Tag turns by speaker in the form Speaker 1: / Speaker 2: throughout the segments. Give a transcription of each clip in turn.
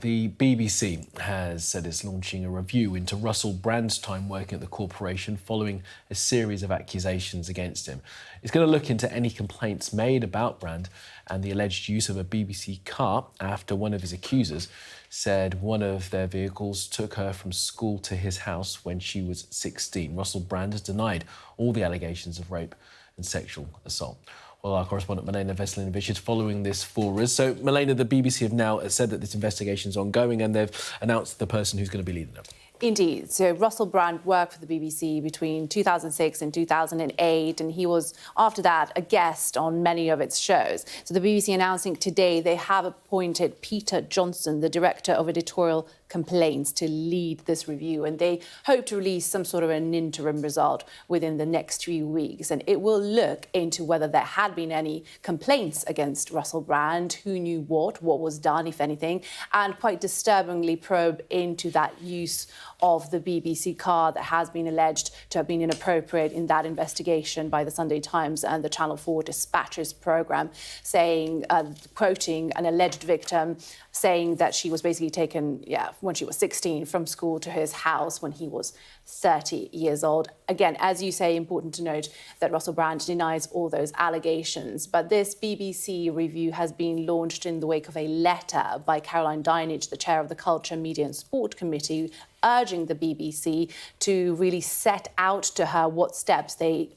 Speaker 1: The BBC has said it's launching a review into Russell Brand's time working at the corporation following a series of accusations against him. It's going to look into any complaints made about Brand and the alleged use of a BBC car after one of his accusers said one of their vehicles took her from school to his house when she was 16. Russell Brand has denied all the allegations of rape and sexual assault. Well, our correspondent Milena Veselinovich is following this for us. So, Milena, the BBC have now said that this investigation is ongoing and they've announced the person who's going to be leading it.
Speaker 2: Indeed. So Russell Brand worked for the BBC between 2006 and 2008, and he was, after that, a guest on many of its shows. So the BBC announcing today they have appointed Peter Johnson, the Director of Editorial Complaints, to lead this review, and they hope to release some sort of an interim result within the next 3 weeks. And it will look into whether there had been any complaints against Russell Brand, who knew what was done, if anything, and quite disturbingly probe into that use of the BBC car that has been alleged to have been inappropriate in that investigation by the Sunday Times and the Channel 4 Dispatches programme, saying, quoting an alleged victim, saying that she was basically taken, when she was 16 from school to his house when he was 30 years old. Again, as you say, important to note that Russell Brand denies all those allegations. But this BBC review has been launched in the wake of a letter by Caroline Dinenage, the chair of the Culture, Media and Sport Committee, urging the BBC to really set out to her what steps they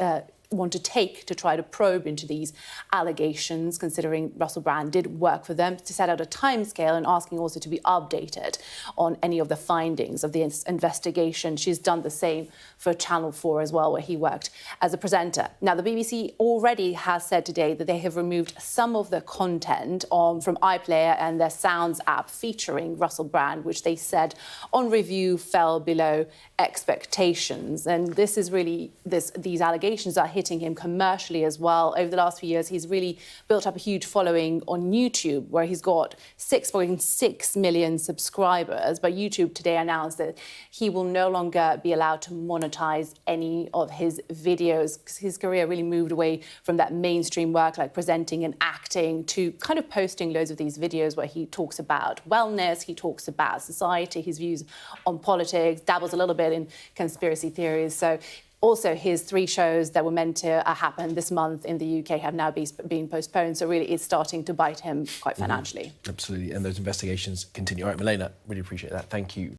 Speaker 2: want to take to try to probe into these allegations, considering Russell Brand did work for them, to set out a timescale and asking also to be updated on any of the findings of the investigation. She's done the same for Channel 4 as well, where he worked as a presenter. Now, the BBC already has said today that they have removed some of the content from iPlayer and their Sounds app featuring Russell Brand, which they said on review fell below expectations. And this is really, these allegations are hitting him commercially as well. Over the last few years, he's really built up a huge following on YouTube, where he's got 6.6 million subscribers. But YouTube today announced that he will no longer be allowed to monetize any of his videos, because his career really moved away from that mainstream work like presenting and acting to kind of posting loads of these videos where he talks about wellness, he talks about society, his views on politics, dabbles a little bit in conspiracy theories. So also, his 3 shows that were meant to happen this month in the UK have now been postponed. So really, it's starting to bite him quite financially.
Speaker 1: Absolutely. And those investigations continue. All right, Milena, really appreciate that. Thank you.